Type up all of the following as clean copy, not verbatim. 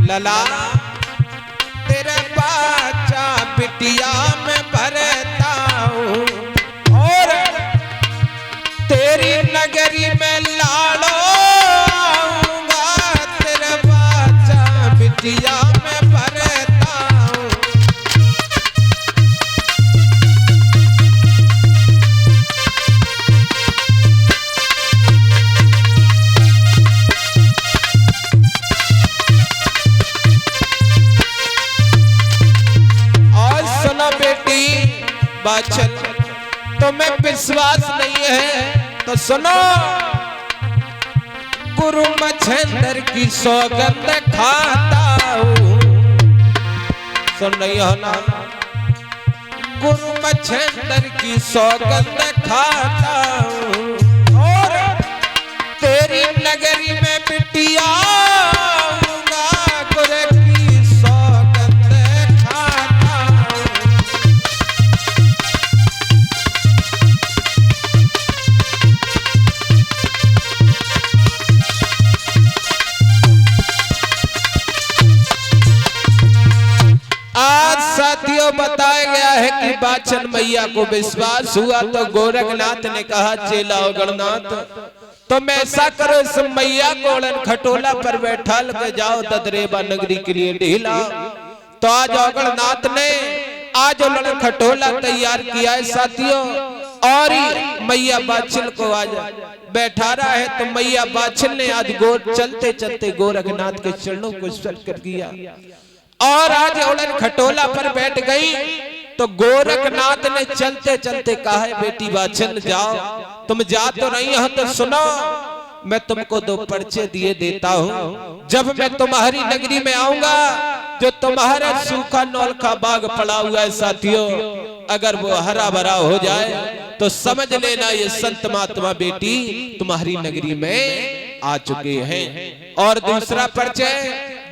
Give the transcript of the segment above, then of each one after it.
लला तेरे बाचा बिटिया में भरता हूँ और तेरी नगरी में लाड़ो आऊंगा तेरे बाचा बिटिया में भरता हूँ। और सुनो बेटी बाचल तुम्हें विश्वास नहीं है तो सुनो गुरु मच्छेंद्र की सौगंध खाता हूँ। सुन रही हो ना गुरु मच्छेंद्र की सौगंध खाता हूँ और तेरी नगरी में बिटिया आऊंगा गुरु की सौगंध खाता हूँ। आज साथियों बताया गया है कि बाचन मैया को विश्वास हुआ तो गोरखनाथ ने कहा चेला गणनाथ तुम ऐसा करो इस मैया को उड़न खटोला पर बैठा के जाओ ददरेबा नगरी के लिए ढीला। तो आज गणनाथ ने आज उड़न खटोला तैयार किया है साथियों और मैया बाछिल को आज बैठा रहा है। तो मैया बाछिल ने आज चलते चलते गोरखनाथ के चरणों को स्पर्श कर दिया और आज उड़न खटोला पर बैठ गई। तो गोरखनाथ ने चलते चलते कहा है बेटी बाछिल जाओ तुम जा तो नहीं हो तो सुनो मैं तुमको दो पर्चे दिए देता हूँ। जब मैं तुम्हारी नगरी में आऊंगा जो तुम्हारा सूखा नौल का बाग पड़ा हुआ है साथियों अगर वो हरा भरा हो जाए तो समझ लेना ये संत महात्मा बेटी तुम्हारी नगरी में आ चुके हैं। और दूसरा परिचय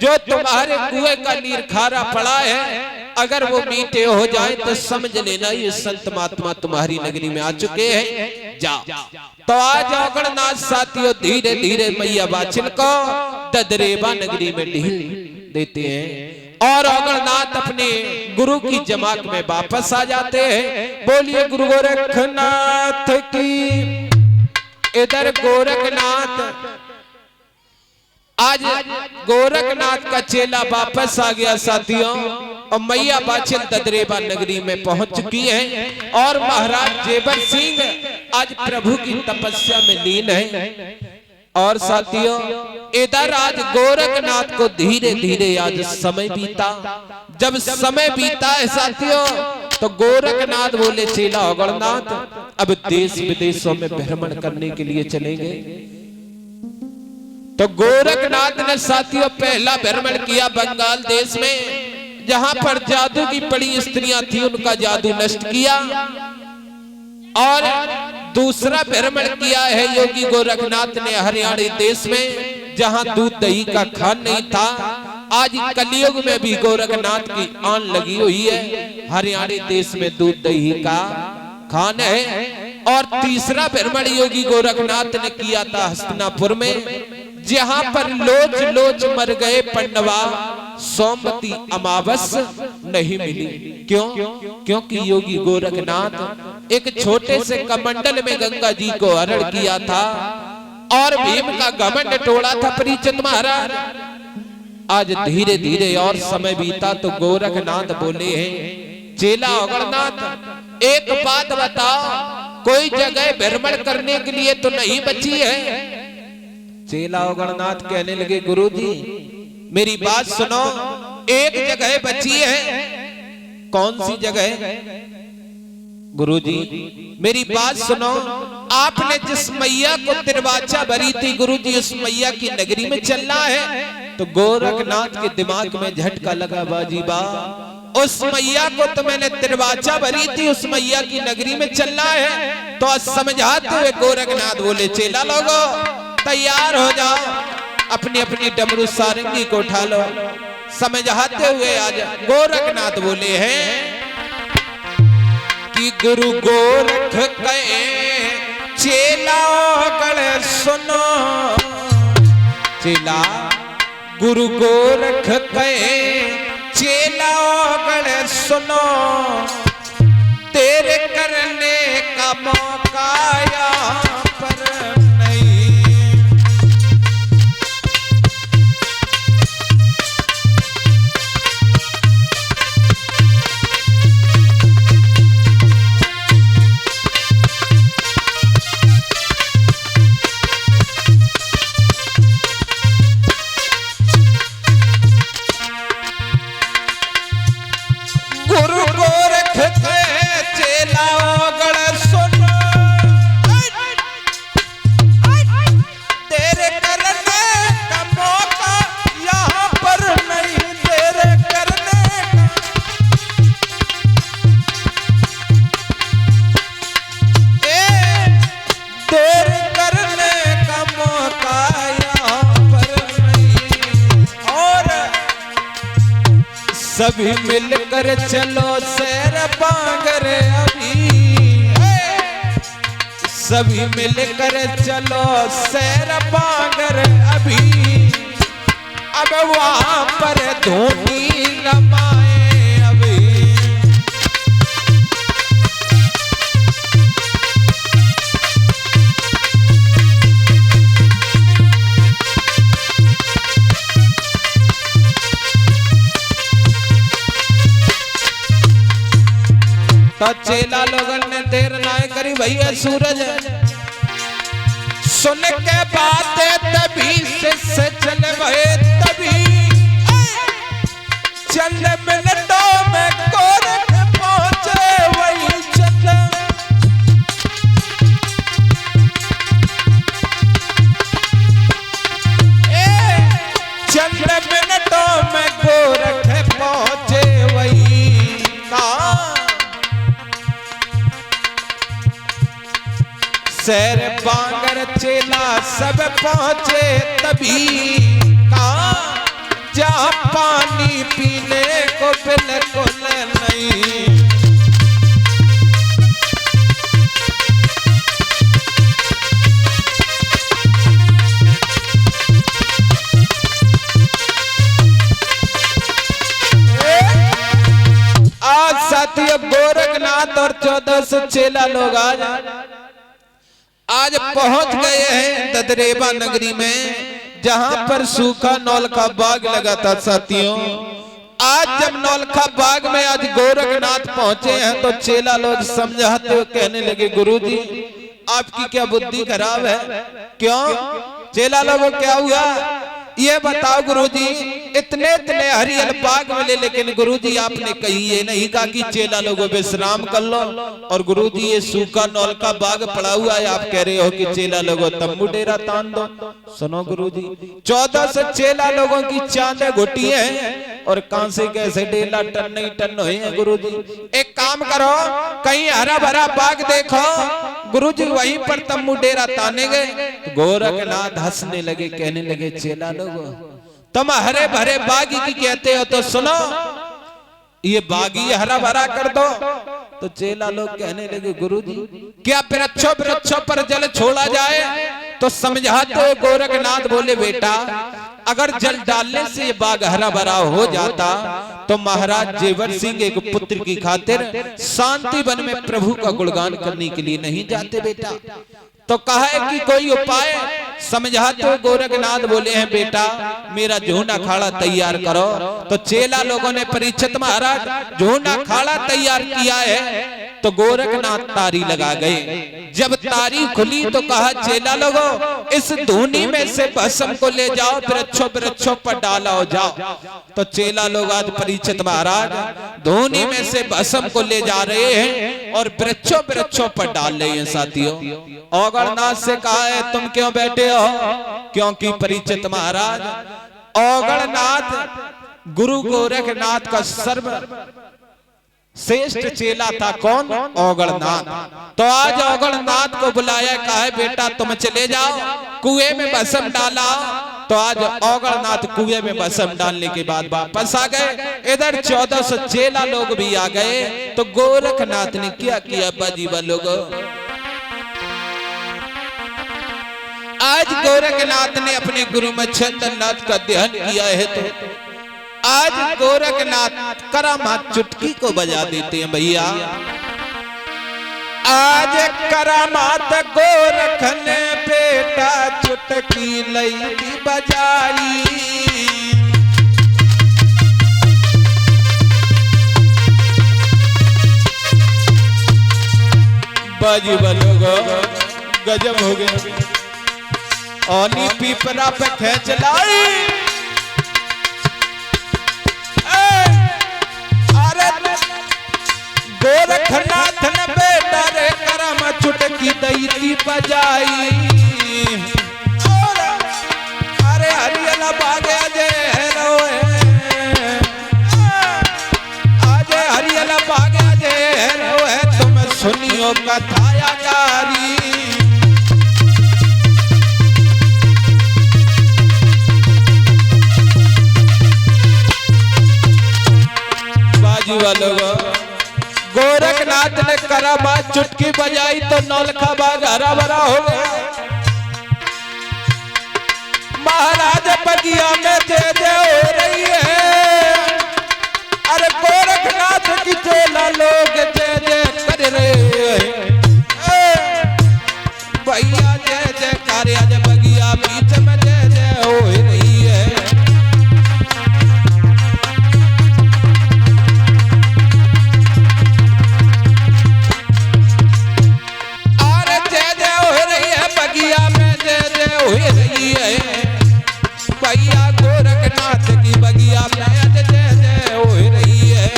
जो तुम्हारे कुएं का नीर खारा पड़ा है अगर वो मीठे हो जाए तो समझ लेना ये संत महात्मा तुम्हारी नगरी में आ चुके हैं जाओ। तो आज गणनाथ साथियों धीरे धीरे मैया बाछिल को ददरेबा नगरी में ढील देते हैं और गणनाथ अपने गुरु की जमात में वापस आ जाते हैं। बोलिए गुरु गोरखनाथ की। इधर गोरखनाथ आज गोरखनाथ का चेला वापस आ गया साथियों और मैया बाछिल ददरेबा नगरी में पहुंच चुकी है और महाराज जेबर सिंह आज प्रभु की तपस्या में लीन है। और साथियों इधर आज गोरखनाथ को धीरे धीरे आज समय बीता। जब समय बीता है साथियों तो गोरखनाथ बोले चेला गणनाथ अब देश विदेशों में भ्रमण करने के लिए चलेंगे। तो गोरखनाथ ने साथियों पहला भ्रमण किया बंगाल देश में जहां पर जादू की बड़ी स्त्रियां थी उनका जादू नष्ट किया। और दूसरा भ्रमण किया है योगी गोरखनाथ ने हरियाणा देश में जहां दूध दही का खान नहीं था। आज कलयुग में भी गोरखनाथ की आन लगी हुई है हरियाणा देश में दूध दही का खान है। और तीसरा भ्रमण योगी गोरखनाथ ने किया था हस्तिनापुर में जहां पर लोच लोच मर गए पंडवा सोमवती अमावस नहीं मिली। क्यों? क्योंकि योगी गोरखनाथ एक छोटे से कमंडल में गंगा जी को हरण किया था और भीम का घमंड तोड़ा था परिचंद महाराज। आज धीरे धीरे और समय बीता तो गोरखनाथ बोले हैं चेला गणनाथ एक बात बताओ कोई जगह भ्रमण करने के लिए तो नहीं बची है। चेला गणनाथ कहने लगे गुरुजी मेरी बात सुनो एक जगह बची है। कौन सी जगह? गुरुजी मेरी बात सुनो आपने जिस मैया को तिरवाचा भरी थी गुरुजी उस मैया की नगरी में चलना है। तो गोरखनाथ के दिमाग में झटका लगा बाजी बा उस मैया को तो मैंने तिरवाचा भरी थी उस मैया की नगरी में चलना है। तो समझाते हुए गोरखनाथ बोले चेला लोगो तैयार हो जाओ अपनी अपनी डमरू सारंगी को उठा लो। समझाते हुए आज गोरखनाथ बोले हैं कि गुरु गोरख कहे चेला गण सुनो। चेला गुरु गोरख कहे चेला गण सुनो, तेरे करने का मौका यहाँ पर नहीं। गुरु गोरख के चेला गण सुनो, तेरे करने का मौका यहाँ पर नहीं, तेरे करने तेरे करने का मौका यहाँ पर नहीं। और सभी मिलकर चलो सैर बांगर अभी, सभी मिलकर चलो सैर बांगर अभी, अब वहां पर धोनी रमाए अभी। तो चेला लोगन ने देर ना करी भैया सूरज सुन के बातें तभी से चल भये, तभी चंद मिनटों में गोरख पहुंचे वही चंद। चंद मिनटों में गोरख पहुंचे वही कहा, सैर बांगर चेला सब पहुंचे तभी कहा, जहां पानी पीने को बिल्कुल नहीं। आज साथियों गोरखनाथ और 1400 चेला लोग आज पहुंच गए हैं ददरेवा नगरी में, जहां पर सूखा नौलखा बाग लगा था। साथियों आज जब नौलखा बाग में आज गोरखनाथ पहुंचे हैं तो चेला लोग समझाते हुए कहने लगे, गुरुजी आपकी क्या बुद्धि खराब है? क्यों चेला लोगों क्या हुआ ये बताओ गुरुजी? इतने इतने हरियल बाग मिले, लेकिन गुरुजी आपने कही ये नहीं कहा कि चेला लोगों विश्राम कर लो। और गुरुजी ये सूखा नौल का बाग पड़ा हुआ है, आप कह रहे हो कि चेला लोगों तंबू डेरा तान दो। सुनो गुरुजी, 1400 चेला लोगों की चांदे घुटी है और कांसे कैसे डेला टन नहीं टन हुए हैं। गुरुजी एक काम करो, कहीं हरा भरा बाग देखो। गुरुजी वहीं पर तंबू डेरा ताने गए। गोरखनाथ हंसने लगे, कहने लगे, चेला लोगों तुम हरे भरे बागी की कहते हो तो सुनो ये बागी हरा भरा कर दो। तो चेला लोग कहने लगे, गुरुजी क्या वृक्षों वृक्षों पर जल छोड़ा जाए? तो समझाते हो गोरखनाथ बोले, बेटा अगर जल डालने से ये बाग हरा भरा हो जाता तो महाराज जेवर सिंह एक पुत्र की खातिर शांति वन में प्रभु का गुणगान करने के लिए नहीं जाते बेटा। तो कहा है कि कोई उपाय समझाते हो। गोरखनाथ बोले हैं, बेटा मेरा झूना अखाड़ा तैयार करो। तो चेला लोगों ने परीक्षित महाराज झूना अखाड़ा तैयार किया है। तो गोरखनाथ तारी लगा गए। जब तारी खुली तो कहा, चेला लोगों इस धूनी में से भस्म को ले जाओ, वृक्षों वृक्षों पर डालो जाओ। तो चेला लोग आज परीक्षित महाराज धूनी में से भस्म को ले जा रहे हैं और वृक्षों वृक्षों पर डाल रहे हैं। साथियों औगणनाथ से कहा है, तुम क्यों बैठे हो? क्योंकि परीक्षित महाराज औगणनाथ गुरु गोरखनाथ का सर्व श्रेष्ठ चेला था। कौन? औगणनाथ। तो आज औगणनाथ को बुलाया, कहा है बेटा तुम चले जाओ कुएं में भस्म डाला। तो आज औगणनाथ कुएं में भस्म डालने के बाद वापस आ गए। इधर 1400 चेला लोग भी आ गए। तो गोरखनाथ ने क्या किया बाजीवा लोगों? आज गोरखनाथ ने अपने गुरु मच्छिंद्र नाथ का ध्यान किया है तो आज गोरखनाथ करामात चुटकी को बजा देते हैं भैया। आज करामात गोरख ने बेटा चुटकी लई बजाई। बाजी बलोगो गजब हो गया। ओनी पीपरा पे खेच लाई। अरे गोरखनाथ ने बेटा रे करामा चुटकी दई बजाई। अरे हरियाणा बागे जे रोए आज हरियाणा बागे जे रोए तुम सुनियो कथाया गारी। गोरखनाथ ने करामात चुटकी बजाई तो नौलखा बाग हरा भरा हो गया। महाराज बगिया में जय जय हो रही है। अरे गोरखनाथ की चेला लोग जय जय कर रहे हैं। भैया जय जय कार्य आज बगिया बीच में जय जय हो रही है। भैया गोरखनाथ की बगिया में जय जय हो रही है।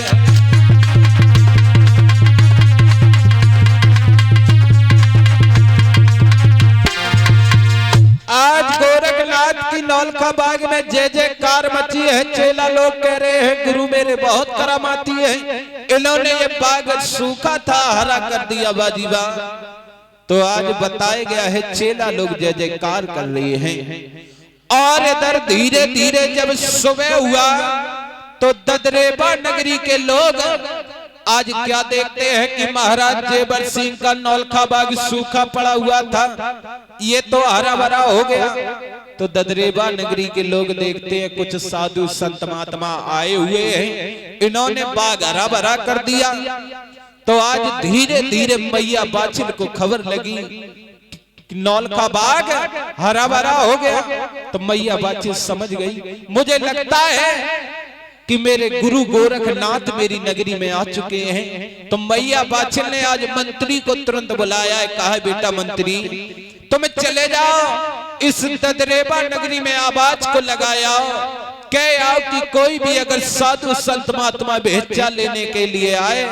आज गोरखनाथ की नौलखा बाग में जय जयकार मची है। चेला लोग कह रहे हैं गुरु मेरे बहुत करामाती है। इन्होंने ये बाग सूखा था हरा कर दिया बाजीबा। तो आज बताया गया है चेला लोग जय जयकार कर रहे हैं। और इधर धीरे धीरे जब सुबह हुआ तो ददरेबा नगरी के लोग आज क्या देखते हैं कि महाराज जेबर सिंह का नौलखा बाग सूखा पड़ा हुआ था, ये तो हरा भरा हो गया। तो ददरेबा नगरी के लोग देखते हैं कुछ साधु संत महात्मा आए हुए हैं, इन्होंने बाग हरा भरा कर दिया। तो आज धीरे धीरे मैया बाछिल को खबर लगी नौलखा बाग हरा भरा हो गया। तो मैया बाछिल समझ गई, मुझे लगता है कि मेरे गुरु गोरखनाथ मेरी नगरी में आ चुके हैं। तो मैया बाछिल ने आज मंत्री को तुरंत बुलाया है, कहा बेटा मंत्री तुम चले जाओ इस ददरेबा नगरी में आवाज को लगाया कह आओ कि कोई भी अगर साधु संत महात्मा भेजा लेने के लिए आए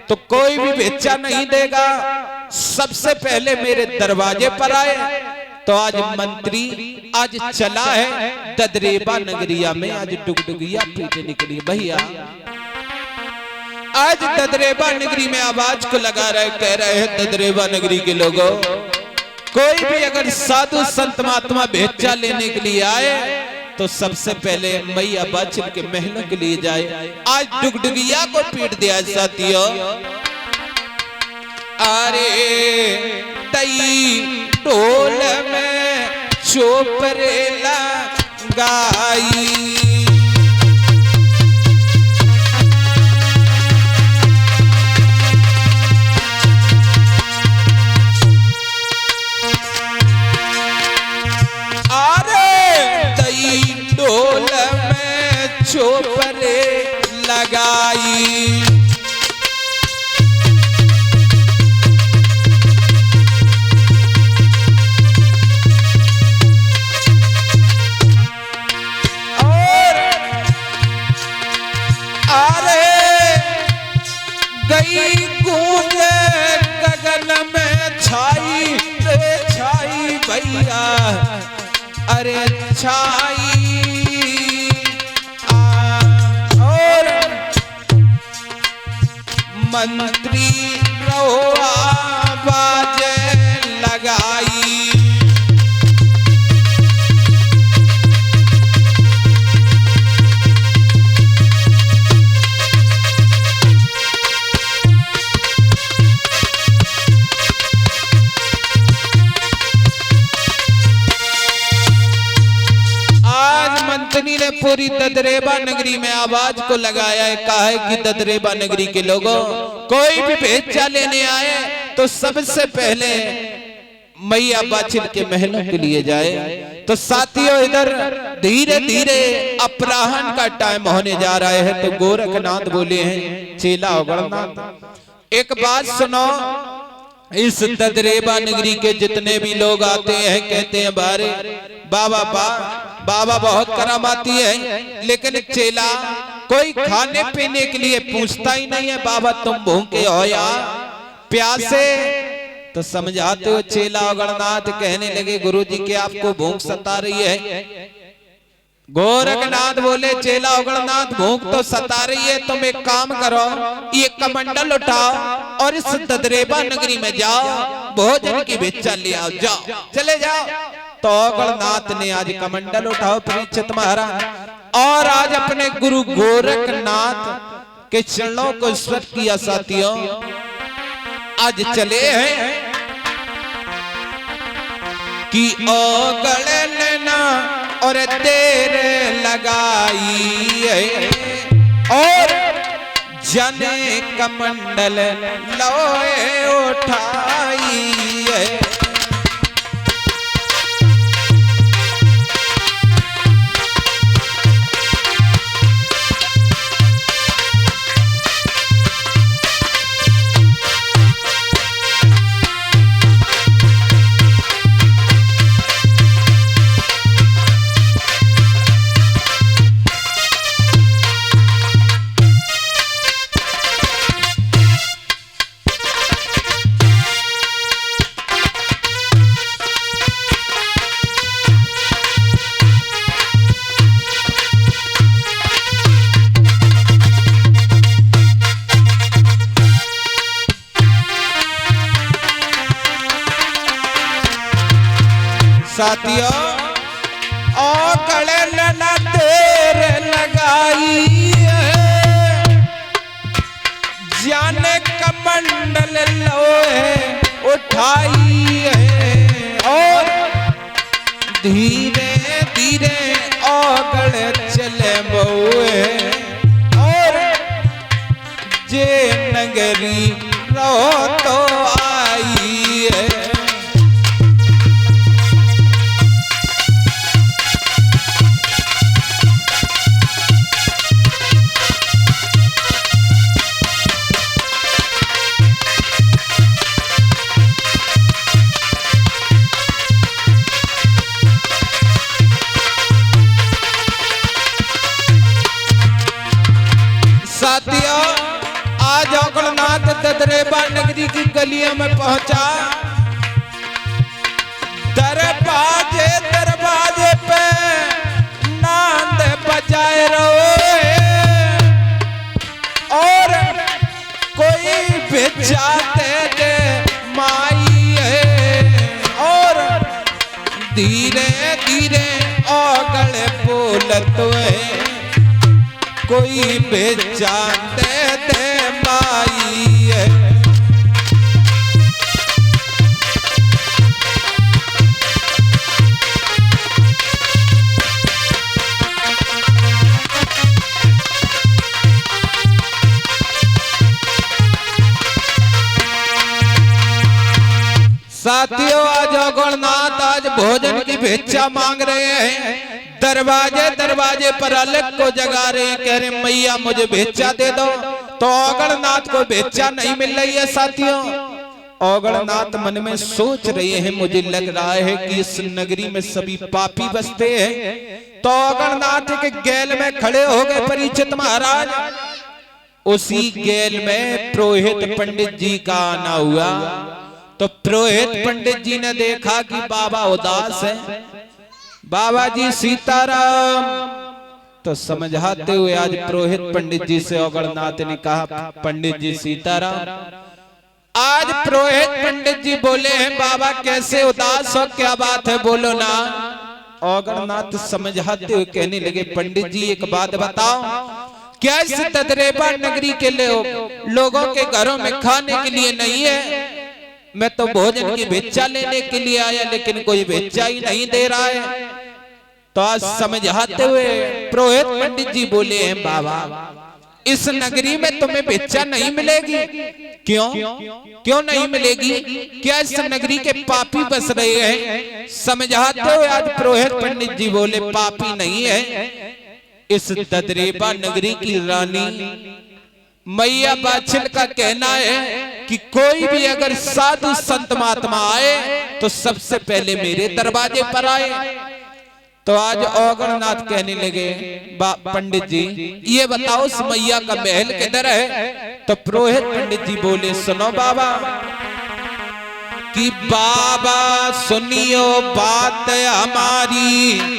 तो कोई भी भेजा नहीं देगा, सबसे पहले मेरे दरवाजे पर आए। तो आज मंत्री आज चला है ददरेबा नगरिया में, आज डुगडुगिया पीटे निकली भैया। आज ददरेबा नगरी में आवाज को लगा रहे, कह रहे हैं ददरेबा नगरी के लोगों कोई भी अगर साधु संत महात्मा भेजा लेने के लिए आए तो सबसे पहले मैया बाछिल के महलों के लिए जाए। आज डुगडुगिया को पीट दिया साथियों। अरे तई ढोल में चोपरेला गाई, ढोल में चोपरे लगाई। और अरे गई गूंज गगन में छाई रे छाई भैया, अरे छाई। मंत्री रहो आवाज लगाई, मंत्री ने पूरी ददरेबा नगरी में आवाज को लगाया है, कहा है कि ददरेबा नगरी के लोगों, कोई भी भेजा लेने आए तो सबसे पहले मैया बाछिल के महलों के लिए जाए। तो साथियों, इधर धीरे धीरे अपराह्न का टाइम होने जा रहा है। तो गोरखनाथ बोले हैं, चेला अवगणनाथ एक बात सुनो, इस ददरेबा नगरी के जितने भी लोग आते हैं कहते हैं बारे बाबा बहुत करामाती है, लेकिन चेला कोई खाने पीने के लिए पूछता ही नहीं है। बाबा तुम भूखे हो या प्यासे? तो समझाते हो चेला अवगणनाथ कहने लगे, गुरुजी के आपको भूख सता रही है? गोरखनाथ बोले, चेला अवगणनाथ भूख तो सता रही है, तुम एक काम करो, ये कमंडल उठाओ और इस ददरेबा नगरी में जाओ, भोजन की भिक्षा ले आओ, जाओ, चले जाओ। तो अवगणनाथ ने आज कमंडल उठाओ परीक्षित महाराज, और आज अपने गुरु गोरखनाथ के चरणों को स्पर्श किया। साथियों, आज चले हैं कि ओ गले लेना और देर लगाई है, और जने कमंडल लोए उठाई है। साथियों, ओ गले लेना देर लगाई है, जाने कमंडल लोए उठाई है, और धीरे धीरे ओ गले चले बउए, और जे नगरी रहो तो आई है। साथियों, आज अवगणनाथ ददरेबा नगरी की गलियों में पहुंचा। दरवाजे दरवाजे पे नांद बजाए रहे, और कोई भिक्षा दे दे माई है, और धीरे धीरे ओगल बोलत है, कोई भिक्षा दे दे माई है। साथियों, आज अवगणनाथ आज भोजन की भिक्षा मांग रहे हैं। दरवाजे दरवाजे पर अलग को जगा रहे हैं, कह रहे मैया मुझे भिक्षा दे दो। तो अवगणनाथ को भिक्षा नहीं मिल रही है। साथियों, अवगणनाथ मन में सोच रहे हैं, मुझे लग रहा है कि इस नगरी में सभी पापी बसते हैं। तो अवगणनाथ के गैल में खड़े हो गए परीक्षित महाराज। उसी गैल में पुरोहित पंडित जी का आना हुआ। तो पुरोहित पंडित जी ने देखा कि बाबा उदास है। बाबा जी सीताराम। तो समझाते हुए आज पुरोहित पंडित जी से अवगणनाथ ने कहा, पंडित जी सीताराम। आज पुरोहित पंडित जी बोले हैं, बाबा कैसे उदास हो, क्या बात है, बोलो ना। अवगणनाथ समझाते हुए कहने लगे, पंडित जी एक बात बताओ, क्या इस ददरेबा नगरी के लोगों के घरों में खाने के लिए नहीं है? मैं तो भोजन की भिक्षा लेने के लिए आया, लेकिन कोई भिक्षा ही नहीं दे रहा है। तो आज समझाते हुए पुरोहित पंडित जी बोले हैं बाबा इस नगरी में तुम्हें भिक्षा नहीं मिलेगी। क्यों क्यों नहीं मिलेगी? क्या इस नगरी के पापी बस रहे हैं? समझाते हुए आज पुरोहित पंडित जी बोले पापी नहीं है, इस ददरेबा नगरी की रानी मैया बाछिल का कहना है कि कोई भी अगर साधु संत महात्मा आए तो सबसे पहले मेरे दरवाजे पर आए। तो आज औगणनाथ कहने लगे पंडित जी ये बताओ उस मैया का महल किधर है? तो पुरोहित पंडित जी बोले सुनो बाबा कि बाबा सुनियो बात हमारी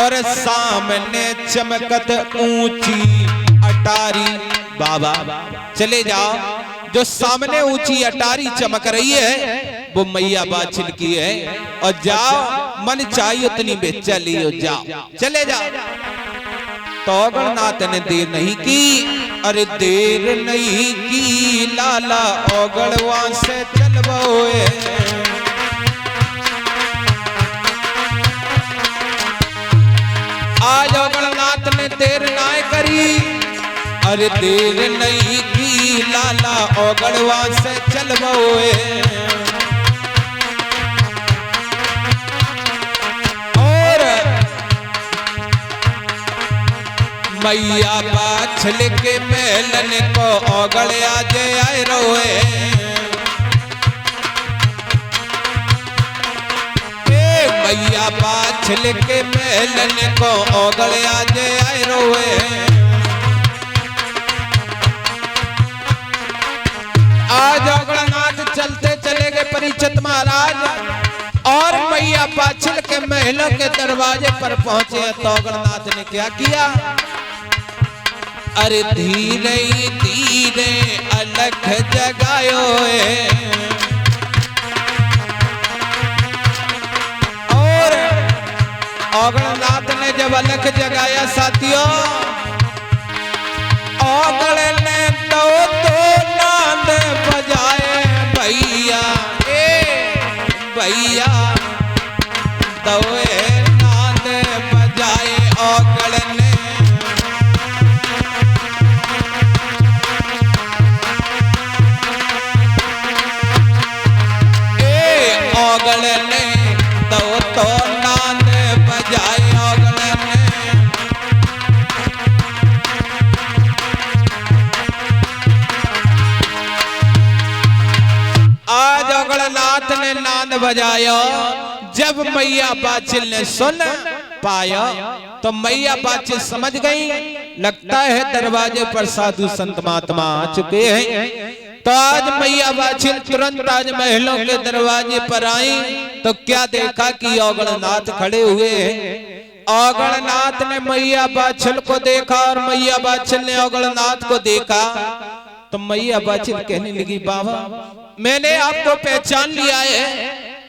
और सामने चमकत ऊंची अटारी। बाबा चले जाओ, जो सामने ऊंची अटारी चमक रही है वो मैया बाछिल की है, और जाओ मन चाहिए उतनी भिक्षा लियो, जाओ चले जाओ। तो औगणनाथ ने देर नहीं की, अरे देर नहीं की लाला औगणवा से चलबोए। आज औगणनाथ ने देर ना करी, अरे देर नहीं की लाला औगणवा से चलबोए। और मैया बाछिल के महलन को औगण आज आए रोए। मैया बाछिल के महलन को औगण आज आए रोए। आज औगणनाथ चलते चले गए परीक्षित महाराज और मैया बाछिल के महलों के दरवाजे पर पहुंचे। तो औगणनाथ ने क्या किया? अरे धीरे धीरे अलख जगायो और औगणनाथ ने जब अलख जगाया साथियों, औगण ने तो नाद बजाए भैया भैया दौए नाद बजाए औगण ने। औगण ने तो नाद बजाए औगण ने। आज औगणनाथ ने नाद बजाया। जब मैया बाछिल ने सुन पाया तो मैया बाछिल समझ गई, लगता है दरवाजे पर साधु संत महात्मा आ चुके हैं। तो आज मैया बाछिल तुरंत आज महलों के दरवाजे पर आई तो क्या देखा कि औगणनाथ खड़े हुए हैं। औगणनाथ ने मैया बाछिल को देखा और मैया बाछिल ने औगणनाथ को देखा। तो मैया बाछिल कहने लगी बाबा मैंने आपको पहचान लिया है,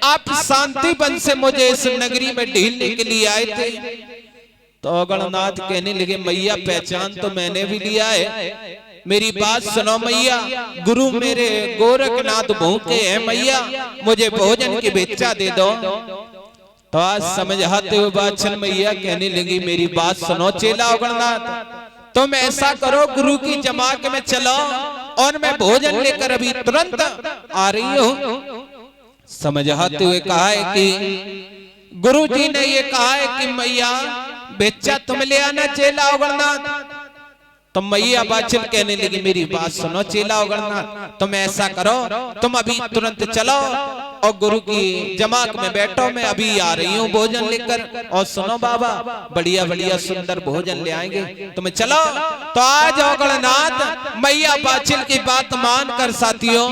आप शांति वन से मुझे इस नगरी में ढीलने के लिए आए थे। तो औगणनाथ कहने लगे मैया पहचान तो मैंने भी लिया है, मेरी बात सुनो मैया, गुरु मेरे गोरखनाथ भूखे हैं मैया, मुझे भोजन की भिक्षा दे दो। तो आज समझाते हुए बाछिल मैया कहने लगी मेरी बात सुनो चेला औगणनाथ, तुम ऐसा करो गुरु की जमात में चलो और मैं भोजन लेकर अभी तुरंत आ रही हूँ। समझाते हुए कहा है कि गुरु जी ने ये कहा है कि मैया भिक्षा तुम ले आना चेला औगणनाथ। तो मैया बाछिल कहने लगी मेरी बात सुनो चेला औगणनाथ, तुम ऐसा करो तुम अभी तुरंत चलो और गुरु की जमात में बैठो, मैं अभी आ रही हूँ भोजन लेकर। और सुनो बाबा बढ़िया बढ़िया सुंदर भोजन ले आएंगे, तुम चलो। तो आज औगणनाथ मैया बाछिल की बात मानकर साथियों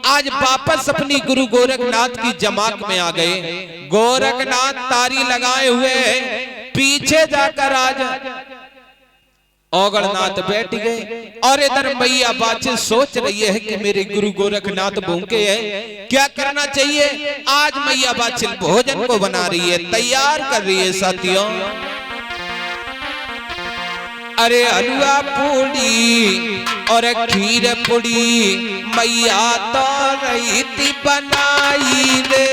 आज वापस अपनी गुरु गोरखनाथ की जमात में आ गए। गोरखनाथ तारी लगाए हुए पीछे जाकर आज औगणनाथ बैठ गए और इधर मैया बाछिल सोच रही है कि मेरे गुरु गोरखनाथ भूखे हैं, क्या करना चाहिए। आज मैया बाछिल भोजन को बना रही है, तैयार कर रही है साथियों। अरे हलवा पूड़ी और खीर पूड़ी मैया तो रही थी बनाई रे।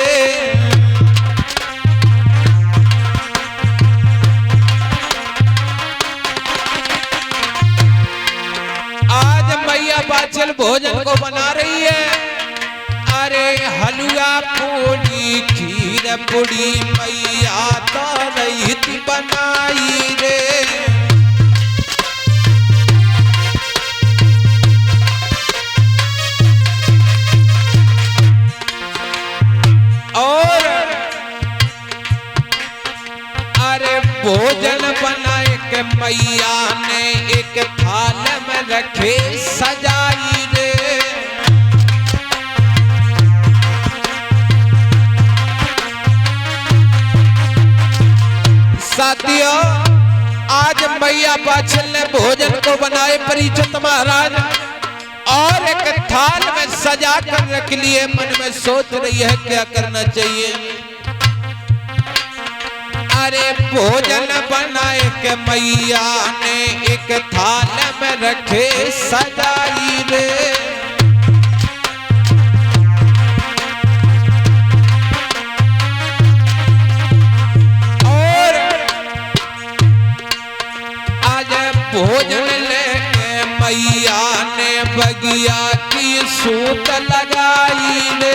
बाछल भोजन को बना रही है। अरे हलवा पूरी खीर पूरी मैया तो रही थी बनाई रे। और अरे भोजन बनाए के मैया ने एक थाल में रखे सजाई रे। साथियों, आज मैया बाछल ने भोजन को बनाए परीक्षित महाराज और एक थाल में सजा कर रख लिए। मन में सोच रही है क्या करना चाहिए। अरे भोजन बनाए के मैया ने एक थाल में रखे सजाई रे। और आज भोजन लेके मैया ने बगिया की सूत लगाई रे।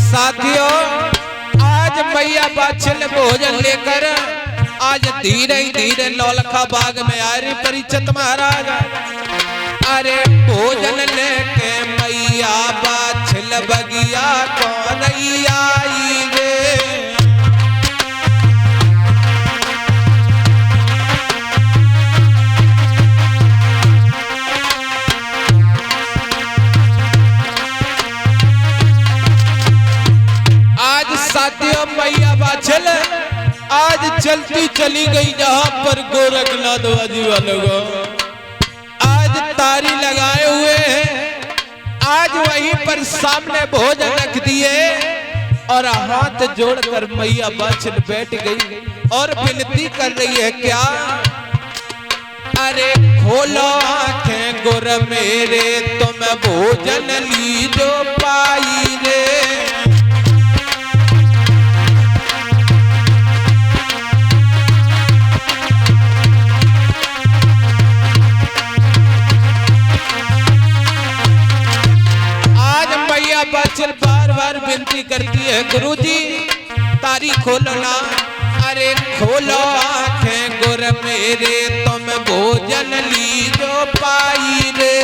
साथियों, आज मैया बाछल भोजन लेकर आज धीरे धीरे नौलखा बाग में आ रही परीक्षित महाराज। अरे भोजन लेके मैया बाछल बगिया कौन आई रे। आज साथियों, मैया बाछल आज चलती चली गई जहां पर गोरखनाथ बाजी वालों को आज तारी लगाए हुए हैं। आज वहीं पर सामने भोजन रख दिए और हाथ जोड़कर मैया बाछल बैठ गई और विनती कर रही है क्या। अरे खोलो आंखें गुर मेरे तुम भोजन ली जो पाई रे। बाछल बार बार विनती करती है गुरुजी तारी खोलो ना। अरे खोलो आंखें गुर मेरे तुम भोजन ली जो पाई रे।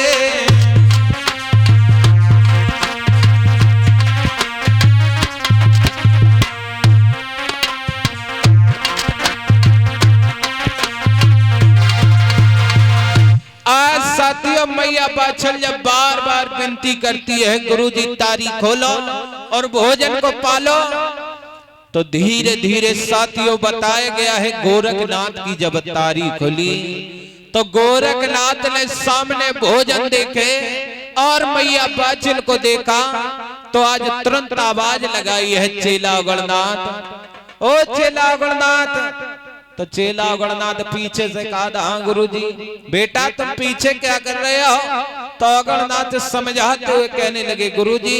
आज साथियों, मैया बाछल जब बार बार विनती करती है गुरुजी तारी खोलो और भोजन को पालो, तो धीरे धीरे साथियों बताया गया है गोरखनाथ की जब तारी खुली तो गोरखनाथ ने सामने भोजन देखे और मैया बाछल को देखा तो आज तुरंत आवाज लगाई है चेला गणनाथ, ओ चेला गणनाथ। तो चेला गणनाथ पीछे से कहा हाँ गुरुजी। बेटा तुम पीछे क्या कर रहे हो। तो गणनाथ समझाते हुए कहने लगे गुरुजी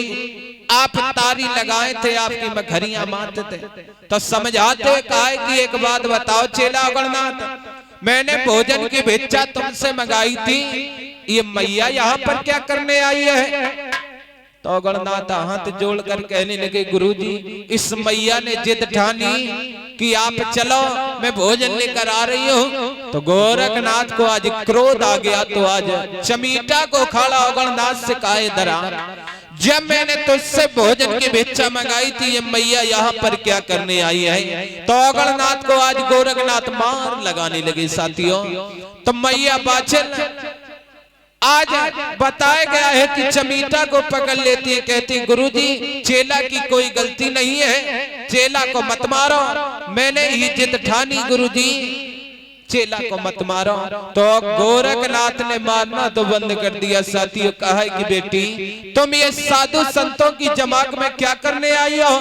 आप तारी लगाए थे, आपकी मखरियां मारते थे। तो समझाते हुए कहा कि एक बात बताओ चेला गणनाथ, मैंने भोजन की भिक्षा तुमसे मंगाई थी, ये मैया यहाँ पर क्या करने आई है। तो गणनाथ हाथ जोड़कर कहने लगे गुरुजी इस मैया ने जिद ठानी कि आप चलो मैं भोजन लेकर आ रही हूँ। तो गोरखनाथ को आज क्रोध आ गया तो आज चमीटा को खड़ा गणनाथ से कहा दरा, जब मैंने तुझसे भोजन की भिक्षा मंगाई थी ये मैया यहाँ पर क्या करने आई है। तो गणनाथ को आज गोरखनाथ मार लगाने लगे साथियों। तो मैया बाछल आज बताया गया है कि चमीटा को पकड़ लेती है, कहती गुरुजी चेला की कोई गलती नहीं है, चेला को मत मारो, मैंने ही जिद ठानी गुरुजी चेला को मत मारो। तो गोरखनाथ ने मारना तो बंद कर दिया। साथियों कहा कि बेटी तुम ये साधु संतों की जमात में क्या करने आई हो?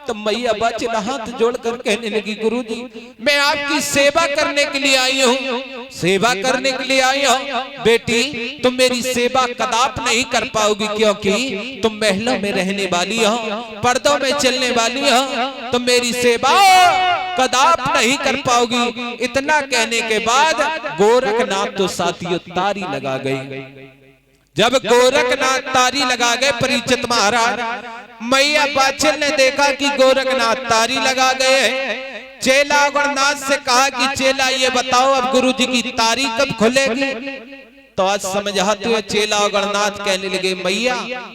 तो मैया बाछिल हाथ जोड़कर कहने लगी गुरुजी मैं आपकी सेवा करने के लिए आई हूँ, सेवा करने के लिए आई हूँ। बेटी तुम मेरी सेवा कदाप नहीं कर पाओगी, क्योंकि तुम महलों में रहने वाली हो, पर्दों में चलने वाली हो, तुम मेरी सेवा कदाप नहीं कर पाओगी। इतना कहने के बाद गोरखनाथ तो साथियों तारी लगा गई। जब गोरखनाथ तारी लगा गए परीक्षित महाराज, मैया बाछिल ने देखा कि गोरखनाथ तारी लगा गए। चेला अगरनाथ से कहा कि चेला ये बताओ अब गुरुजी की तारी कब खुलेगी? तो आज समझाते हुए चेला अगरनाथ कहने लगे मैया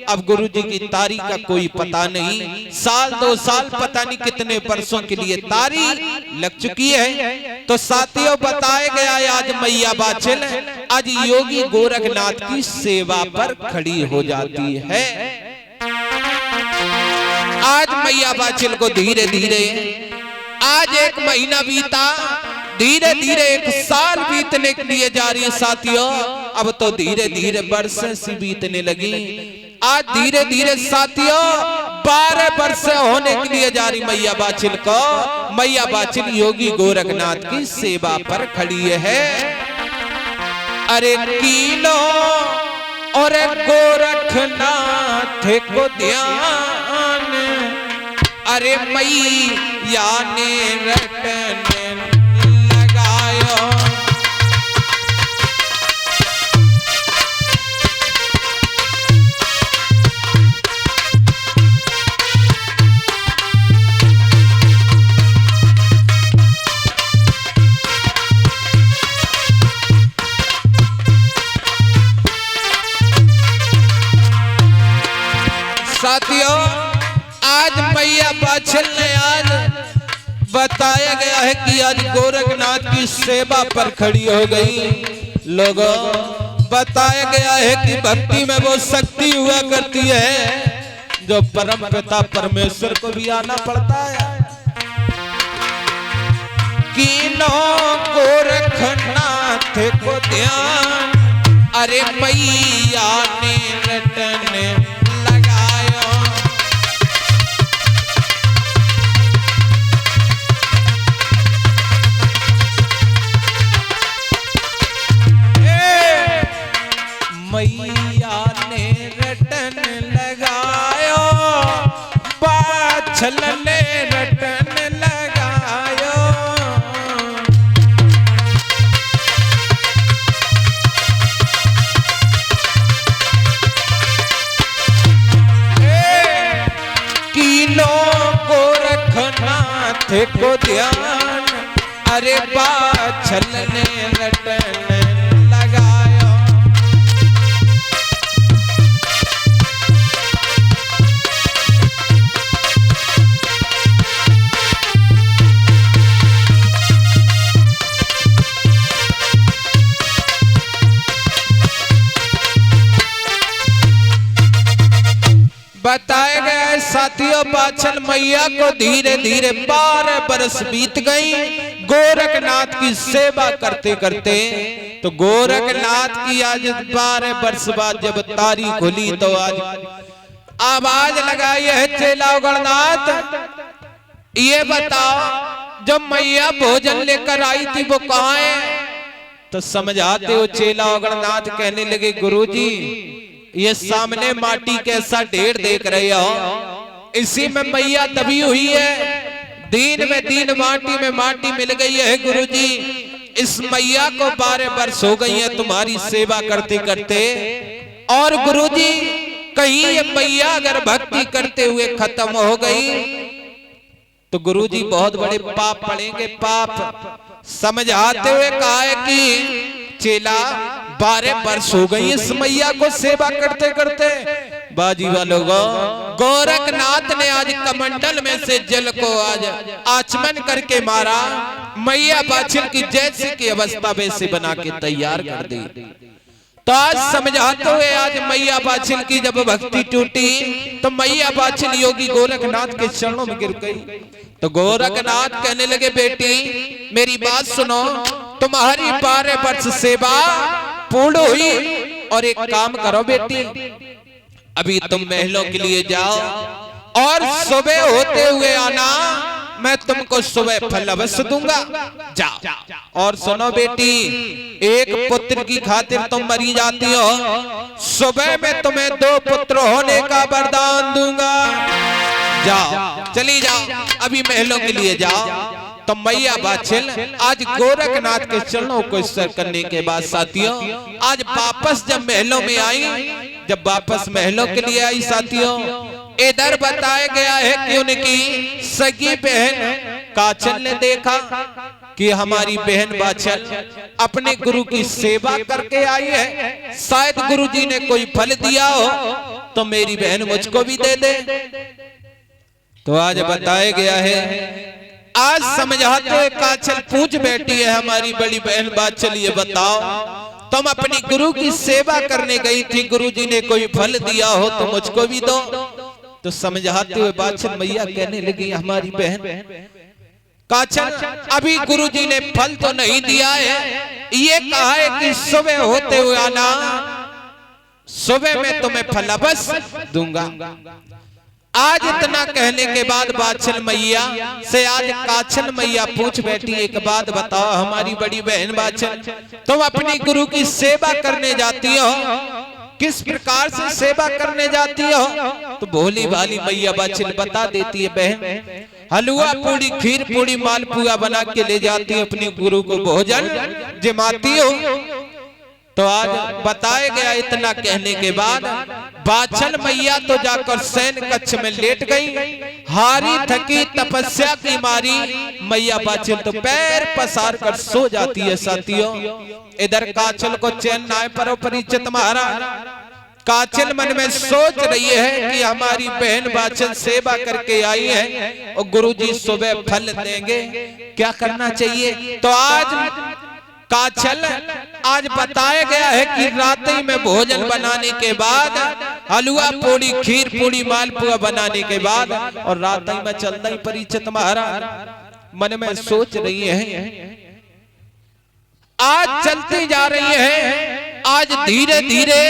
अब गुरुजी की तारी का कोई पता नहीं, साल 2 साल पता नहीं कितने वर्षों के लिए तारी लग चुकी है। तो साथियों बताया गया आज मैया बाछिल आज योगी गोरखनाथ की सेवा पर खड़ी हो जाती है। आज मैया बाछिल को धीरे धीरे आज 1 महीना बीता, धीरे धीरे 1 साल बीतने के लिए जा रही है। साथियों अब तो धीरे धीरे वर्षें सी बीतने लगी। आज धीरे धीरे साथियों 12 वर्ष होने के लिए जा रही मैया बाछिल को। मैया बाछिल योगी गोरखनाथ की सेवा पर खड़ी है। अरे कीलो और गोरखनाथ को ध्यान, अरे मैया ने रटने लगायो। साथियों आज मैया बाछिल ने आज बताया गया है कि आज गोरखनाथ की सेवा पर खड़ी हो गई। लोगों बताया गया है कि भक्ति में वो शक्ति हुआ करती है जो परम पिता परमेश्वर को भी आना पड़ता है। कीनो गोरखनाथ को ध्यान, अरे मैया ने रटने मैया ने रटन लगायो, बाछिल ने रटन लगायो। कीनो गोरखनाथ को ध्यान, अरे बाछिल ने रटन बताया गया है। साथियों बाछिल मैया को धीरे धीरे 12 बरस बीत गई गोरखनाथ की सेवा करते करते। तो गोरखनाथ की आज 12 वर्ष बाद जब तारी खुली तो आज आवाज लगाई है चेला अगरनाथ ये बताओ जो मैया भोजन लेकर आई थी वो कहाँ है? तो समझाते हो चेला अगरनाथ कहने लगे गुरुजी ये सामने माटी कैसा ढेर देख रहे हो, इसी में मैया दबी हुई है। दिन में दिन माटी में माटी मिल गई है गुरुजी। इस मैया को 12 वर्ष हो गई है तुम्हारी सेवा करते करते। और गुरुजी कहीं ये मैया अगर भक्ति करते हुए खत्म हो गई तो गुरुजी बहुत बड़े पाप पड़ेंगे, पाप। समझाते हुए कहा है कि चेला 12 वर्ष हो गई इस मैया को सेवा करते करते। बाजी वालों गोरखनाथ ने आज कमंडल में से जल को आज आचमन करके मारा, मैया बाछिल की जैसे की अवस्था वैसे बना के तैयार कर दी। तो आज समझाते हुए आज मैया बाछिल की जब भक्ति टूटी तो मैया बाछिल योगी गोरखनाथ के चरणों में गिर गई। तो गोरखनाथ कहने लगे बेटी मेरी बात सुनो, तुम्हारी 12 वर्ष सेवा पूर्ण हुई और एक काम करो बेटी, अभी तुम महलों के लिए जाओ और सुबह होते हुए आना, मैं तुमको सुबह फल अवश्य दूंगा, जाओ। और सुनो बेटी, एक पुत्र की खातिर तुम मरी जाती हो, सुबह में तुम्हें 2 पुत्र होने का वरदान दूंगा, जाओ, चली जाओ, अभी महलों के लिए जाओ। तो मैया बाछिल आज गोरखनाथ के चरणों को स्तर करने के बाद साथियों, आज वापस जब महलों में आई, जब वापस महलों के लिए आई साथियों, इधर बताया गया है कि उनकी सगी बहन काचल ने देखा कि हमारी बहन बाछल अपने गुरु की सेवा करके आई है, शायद गुरुजी ने कोई फल दिया हो तो मेरी बहन मुझको भी दे दे। तो आज बताया गया है, आज समझाते काचल पूछ बैठी है हमारी बड़ी बहन बाछल, ये बताओ तुम अपनी गुरु की सेवा करने गई थी, गुरुजी ने कोई फल दिया हो तो मुझको भी दो। तो समझाते हुए बाछल मैया कहने लगी, हमारी बहन काचल अभी गुरुजी ने फल तो नहीं दिया है, ये कहा है कि सुबह होते हुए आना, सुबह में तुम्हें फल अवश्य दूंगा। आज इतना कहने के बाद बाछल मैया से आज काचल मैया पूछ बैठी, एक बात बताओ हमारी बड़ी बहन बाछल, तुम अपनी गुरु की सेवा करने जाती हो, किस प्रकार से सेवा करने जाती हो? तो भोली भाली मैया बाछल बता देती है, बहन हलवा पूड़ी खीर पूड़ी मालपुआ बना के ले जाती हो, अपनी गुरु को भोजन जमाती हो। तो आज बताया गया, इतना कहने के बाद बाछल मैया तो जाकर शयन कक्ष में लेट गई, हारी थकी तपस्या की मारी मैया बाछल तो पैर पसार कर सो जाती है साथियों। इधर काचल को चैन ना परो परिचित महाराज, काचल मन में सोच रही है कि हमारी बहन बाछल सेवा करके आई है और गुरुजी सुबह फल देंगे, क्या करना चाहिए। तो आज काचल आज बताया गया है कि रात ही में भोजन बनाने के बाद, हलवा पूड़ी खीर पूड़ी मालपुआ बनाने के बाद, और रात ही में चलता ही परिचित महाराज मन में सोच रही है, आज चलती जा रही है। आज धीरे धीरे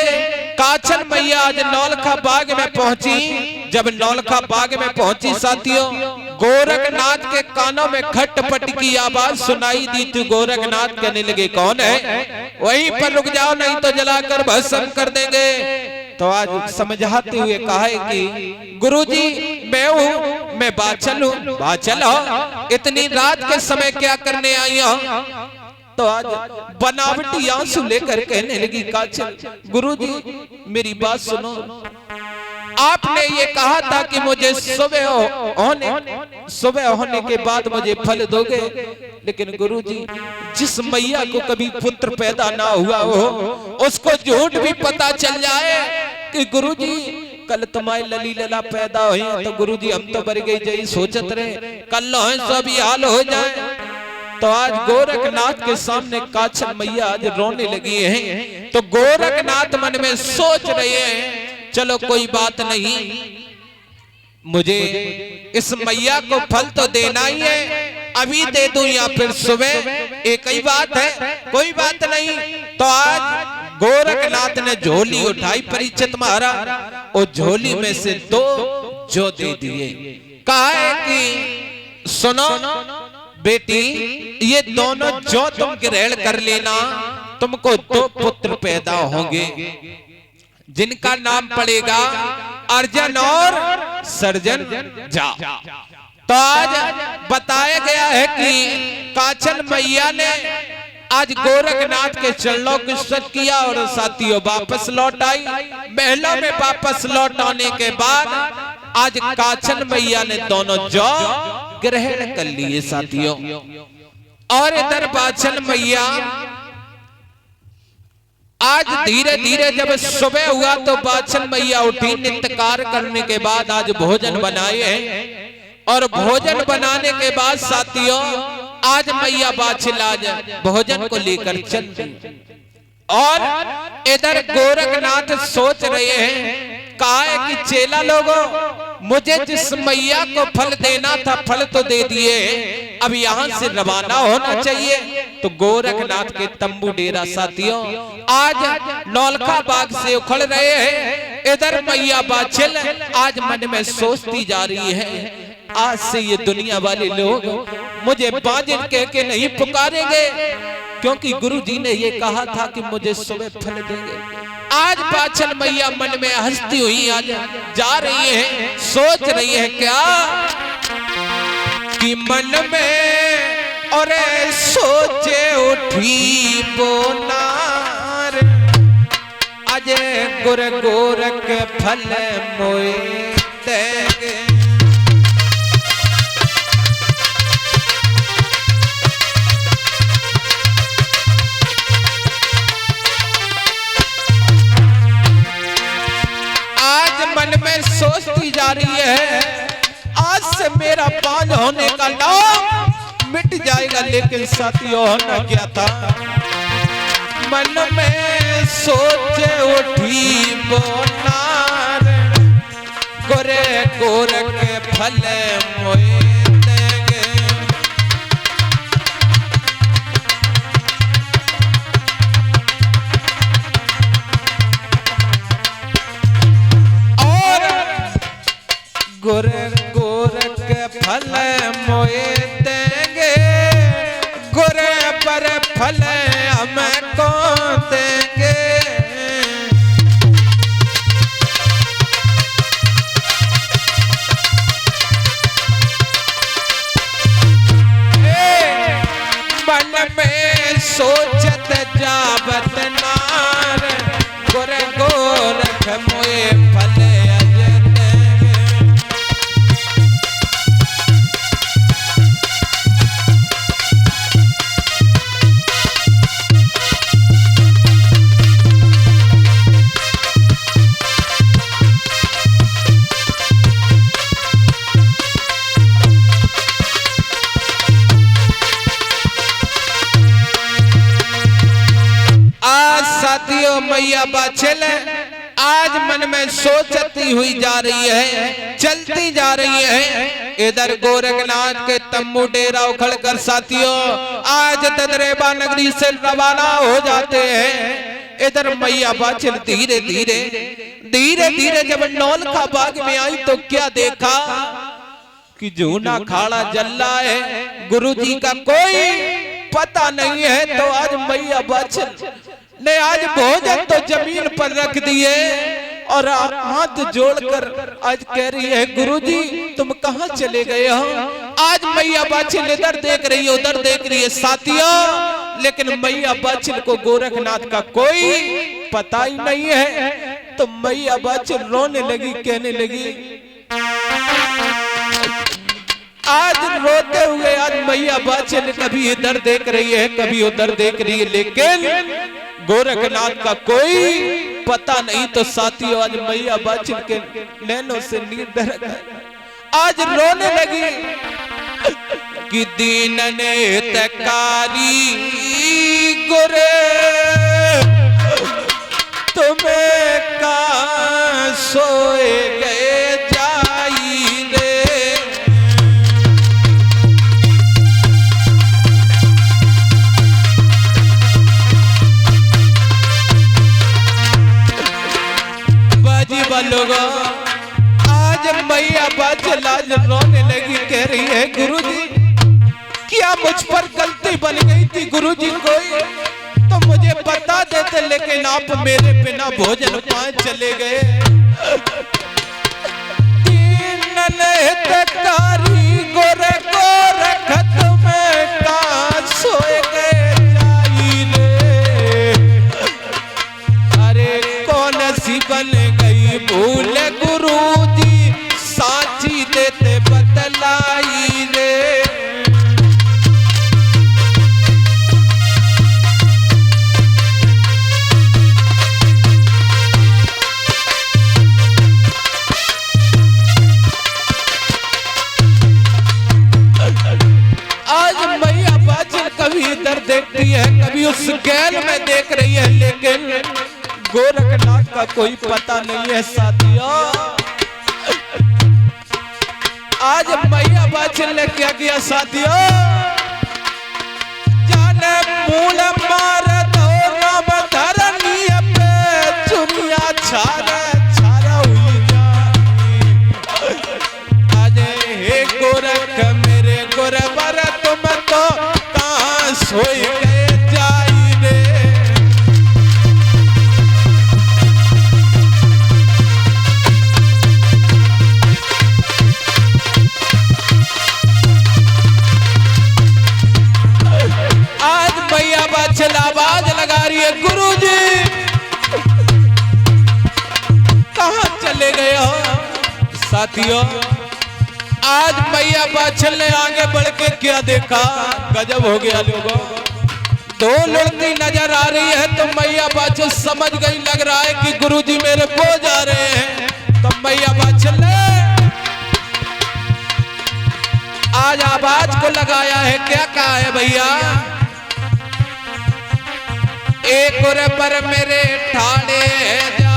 काचल मैया आज नौलखा बाग में पहुंची। जब नौलखा बाग में पहुंची साथियों, गोरखनाथ के कानों में खटपट की आवाज सुनाई दी। तो गोरखनाथ कहने लगे, कौन है? वहीं पर रुक जाओ नहीं तो जलाकर भस्म कर देंगे। तो आज समझाते हुए कहा है कि गुरुजी मैं हूँ, मैं बाछल हूँ। बाछल हो, इतनी रात के समय क्या करने आई हो? तो आज बनावटी आंसू लेकर कहने लगी, काचल गुरुजी मेरी बात सुनो, आपने ये कहा था कि मुझे सुबह होने के बाद मुझे फल दोगे, लेकिन गुरुजी जिस मैया को कभी पुत्र पैदा ना हुआ हो उसको झूठ भी पता चल जाए कि गुरुजी कल तुम्हारे लली लला पैदा हुई, तो गुरुजी हम तो बर गई जई सोचत रहे, कल सब हाल हो जाए। तो आज गोरखनाथ के सामने काचल मैया आज रोने लगी है। तो गोरखनाथ मन में सोच रहे हैं, चलो कोई बात नहीं, मुझे इस मैया को फल तो देना ही है, अभी दे दूं या फिर सुबह, एक ही बात है, कोई बात नहीं। तो आज गोरखनाथ ने झोली उठाई परिचित महाराज, और झोली में से 2 जो दे दिए। कहा है कि सुनो बेटी, ये दोनों जो तुम ग्रहण कर लेना, तुमको 2 पुत्र पैदा होंगे जिनका नाम पड़ेगा अर्जन और सर्जन। जा। तो आज बताया गया है कि काचल मैया ने आज गोरखनाथ के चरणों को स्पर्श किया और साथियों वापस लौट आई। महलों में वापस लौट आने के बाद आज काचल मैया ने दोनों जौ ग्रहण कर लिए साथियों। और इधर बाछल मैया आज धीरे धीरे जब सुबह हुआ तो बाछल मैया उठी, नित्य कार्य करने के बाद आज भोजन बनाए हैं। और भोजन बनाने के बाद साथियों आज मैया बाछल आज भोजन को लेकर चल दी। और इधर गोरखनाथ सोच रहे हैं, कहा है कि चेला लोगों, मुझे जिस मैया को फल देना था फल तो दे दिए, अब यहाँ से रवाना होना चाहिए। तो गोरखनाथ के तंबू डेरा साथियों आज नौलखा बाग से उखड़ रहे हैं। इधर मैया बाछिल आज मन में सोचती जा रही है, आज से ये दुनिया वाले लोग मुझे बाजिल कह के नहीं पुकारेंगे, क्योंकि गुरुजी ने ये कहा था कि मुझे सुबह फल देंगे। आज बाछिल मैया मन में हंसती हुई आज जा रही है, सोच रही है क्या कि मन में और सोचे उठी बोनार, अजय गुर गोरख फल मोए देंगे। मन में सोचती जा रही है, आज से मेरा बांझ होने का नाम मिट जाएगा, लेकिन साथियों होना क्या था, मन में सोचे उठी बोनार, गोरे गोरख फल मोए देंगे। गोरे गोरख फल मोए देंगे, गोरे पर फल हमें कौन देंगे। मन में सोचत जावत नार, गोरे गोरख मोए फल साथियों। मैया बाछिल आज मन में सोचती हुई जा रही है, चलती जा रही है। इधर गोरखनाथ के तंबू डेरा उखड़ कर साथियों आज ददरेबा नगरी से रवाना हो जाते हैं। इधर मैया बाछिल धीरे धीरे धीरे धीरे जब नौलखा बाग में आई तो क्या देखा कि जूना खाड़ा जल रहा है, गुरुजी का कोई पता नहीं है। तो आज मैया बाछिल ने आज भोजन तो जमीन पर रख दिए और हाथ जोड़कर आज कह रही है, गुरुजी तुम कहां चले गए हो। आज मैया बाछिल इधर देख रही है, उधर देख रही है साथियों, लेकिन मैया बाछिल को गोरखनाथ का कोई पता ही नहीं है। तो मैया बाछिल रोने लगी, कहने लगी, आज रोते हुए आज मैया बाछिल कभी इधर देख रही है, कभी उधर देख रही है, लेकिन गोरखनाथ का कोई पता नहीं। तो साथियों आज मैया बाछिल के नैनों से नीर दरक है, आज रोने लगी कि दीन ने तकारी गोरे तुम्हें का सोए गए जाई रे। लोगों आज मैया बाछिल आज रोने लगी, कह रही है, गुरुजी क्या मुझ पर गलती बन गई थी, गुरुजी कोई तो मुझे बता देते, लेकिन आप मेरे बिना भोजन पाए चले गए। दीन नेतकारी गोरे गोरख तुम्हें का सोए गए जाई रे। अरे कौन सी बन भूल गुरुजी साची देते बतलाई रे। आज मैया बाछिल कभी इधर देखती है, कभी उस गैल में देख रही है, लेकिन गोरखनाथ का कोई पता नहीं है साथियों। आज मैया बाछिल ने क्या किया साथियों, जान तने मूल मार दो नाम धरनी पे चुनिया छारा छारा हुई जाए। अजय हे गोरख मेरे गोरबर तुम तो कहाँ सोई गए जाई रे। आज मैया बाछल आवाज लगा रही है गुरुजी कहाँ चले गए हो। साथियों आज मैया बाछल ने आगे बढ़ के क्या देखा, गजब हो गया लोगों। दो लड़की नजर आ रही है तो मैया बाछल समझ गई, लग रहा है कि गुरुजी मेरे को जा रहे हैं। तो मैया बाछल ने आज आवाज को लगाया है, क्या कहा है भैया। एक और पर मेरे ठाणे जा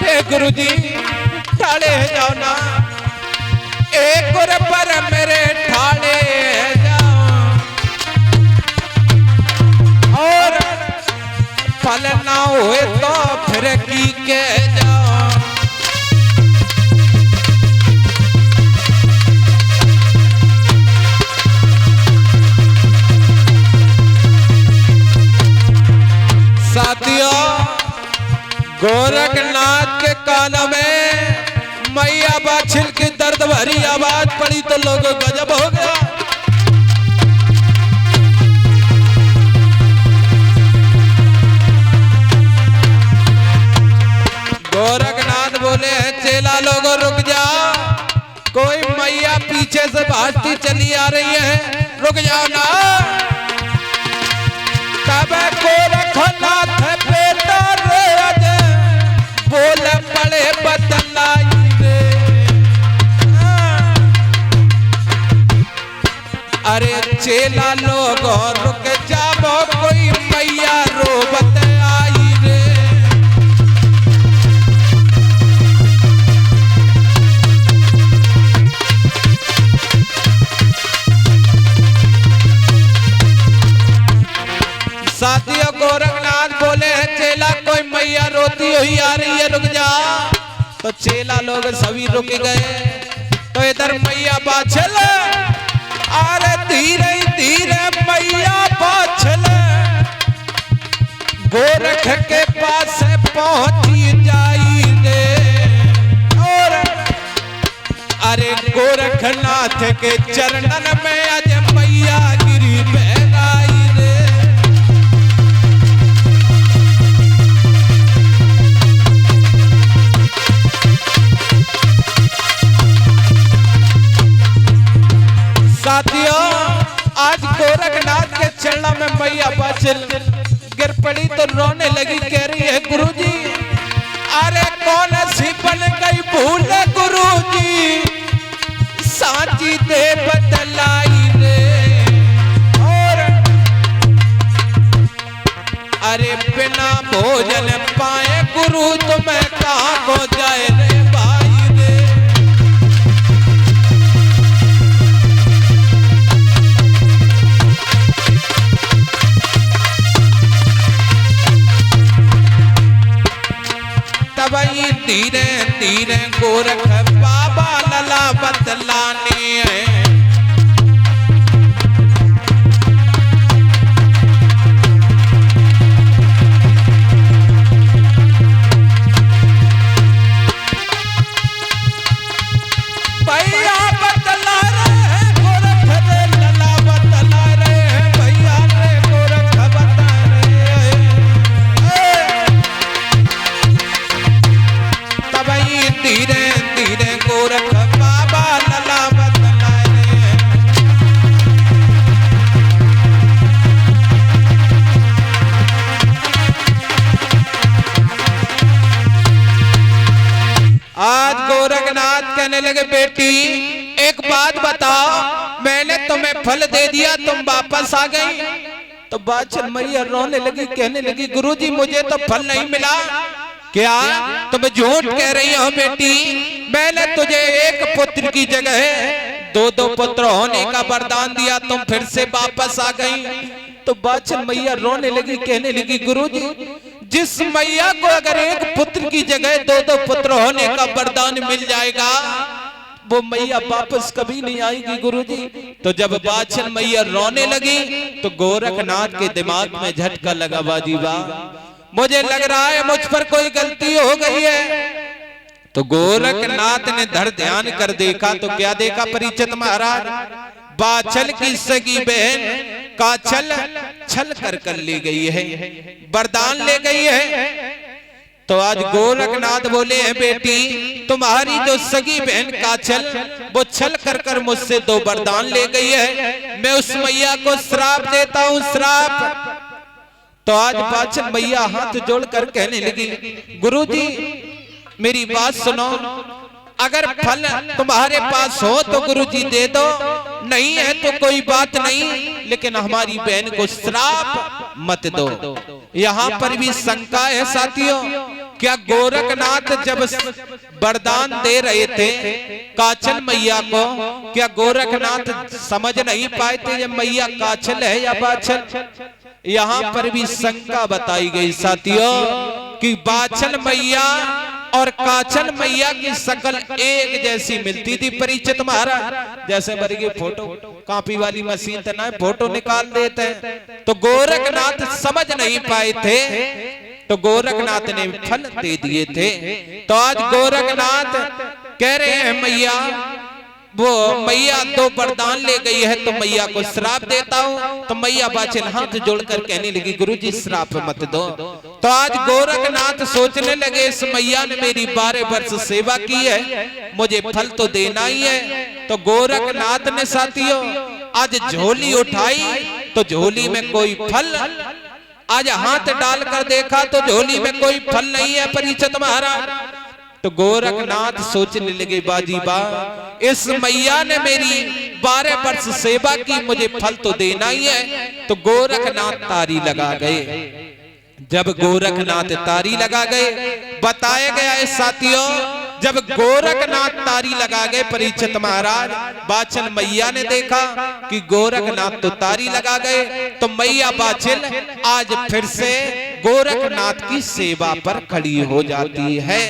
हे गुरुजी ठाणे जाओ ना। एक और पर मेरे ठाणे जाओ और फल ना हुए तो फिर की के जाओ। साथियों गोरखनाथ के कान में मैया बाछिल की दर्द भरी आवाज पड़ी तो लोगों गजब हो गया। गोरखनाथ बोले चेला लोगों रुक जाओ, कोई मैया पीछे से भागती चली आ रही है, रुक जाओ ना। तब गोरखनाथ बेटा रे बोल पड़े बदलाई रे। अरे चेला लोग रुक जाओ, कोई मैया रोबत आई रे। साथियों गोरखनाथ बोले हैं चेला कोई मैया रोती हुई आ रही है, रुक जा। तो चेला लोग सभी रुक गए। तो इधर मैया बाछल अरे धीरे धीरे मैया बाछल गोरख के पास पहुंची जाई रे। और अरे गोरखनाथ के चरणन में आज मैया गिरी बहराई रे। साथियों आज गोरखनाथ के चरणों में मैया बाछल गिर पड़ी तो रोने लगी, कह रही है गुरुजी अरे कौन सी बन गई भूल गुरुजी, सांची दे बदलाई रे। और अरे बिना भोजन पाए गुरु तुम्हें कहाँ को जाए रे भाई रे। तबई धीरे धीरे गोरख बाबा लला बतलाने हैं। भैया बतला रहे हैं गोरख रे लला बतला रहे हैं, भैया रे गोरख बता रहे हैं। तबई धीरे धीरे गोरख बाबा लला बतला रहे हैं। आज गोरखनाथ कहने लगे बेटी एक बात बताओ, मैंने तुम्हें फल दे दिया तुम वापस आ गई। तो बाछल मैया रोने लगी, कहने लगी गुरुजी मुझे तो फल नहीं मिला। क्या तुम झूठ कह रही हो बेटी, मैंने तुझे एक पुत्र की जगह दो दो पुत्र होने का वरदान दिया, तुम फिर से वापस आ गई। तो बाछन मैया रोने लगी, कहने लगी गुरुजी, जिस मैया को अगर एक पुत्र की जगह दो दो पुत्र होने का वरदान मिल जाएगा, वो मैया वापस कभी नहीं आएगी गुरुजी। तो जब बाछन मैया रोने लगी तो गोरखनाथ के दिमाग में झटका लगा, बाजी वाह, मुझे लग रहा है मुझ पर कोई गलती हो गई है। तो गोरखनाथ ने धड़ ध्यान कर देखा, तो क्या देखा परीक्षित महाराज, बाछल की सगी बहन काछल छल कर ले गई है, वरदान ले गई है। तो आज गोरखनाथ बोले हैं, बेटी तुम्हारी जो सगी बहन काछल वो छल कर मुझसे दो वरदान ले गई है, मैं उस मैया को श्राप देता हूँ, श्राप। तो आज बाछल मैया हाथ जोड़कर कहने लगी, गुरुजी मेरी बात सुनो, अगर फल तुम्हारे पास हो तो गुरुजी दे दो, नहीं है तो कोई बात नहीं, लेकिन हमारी बहन को श्राप मत दो। यहाँ पर भी शंका है साथियों, क्या गोरखनाथ जब वरदान दे रहे थे काछल मैया को, क्या गोरखनाथ समझ नहीं पाए थे ये मैया काछल है या बाछल? यहाँ पर भी शंका बताई गई साथियों कि बाछल मैया और काछल मैया की शकल एक जैसी मिलती थी परीक्षित महाराज। जैसे मरी फोटो कॉपी वाली मशीन तो ना फोटो निकाल देते हैं, तो गोरखनाथ समझ नहीं पाए थे, तो गोरखनाथ ने फल दे दिए थे। तो आज गोरखनाथ कह रहे हैं मैया, वो मैया दो वरदान ले गई है तो मैया को श्राप देता हूँ। तो मैया बाछल हाथ जोड़कर कहने लगी, गुरुजी श्राप मत दो। तो आज गोरखनाथ सोचने लगे, इस मैया ने मेरी 12 वर्ष सेवा की है, मुझे फल तो देना ही है। तो गोरखनाथ ने साथियों आज झोली उठाई तो झोली में कोई फल, आज हाथ डालकर देखा तो झोली में कोई फल नहीं है परीक्षित महाराज। तो गोरखनाथ सोचने लगे, बाजी बा, इस मैया ने मेरी 12 वर्ष सेवा की, मुझे फल तो देना ही है। तो गोरखनाथ तारी लगा गए। जब गोरखनाथ तारी लगा गए, बताया गया है साथियों, जब गोरखनाथ तारी लगा गए परीक्षित महाराज, बाछल मैया ने देखा कि गोरखनाथ तो तारी लगा गए, तो मैया बाछल आज फिर से गोरखनाथ की सेवा पर खड़ी हो जाती है।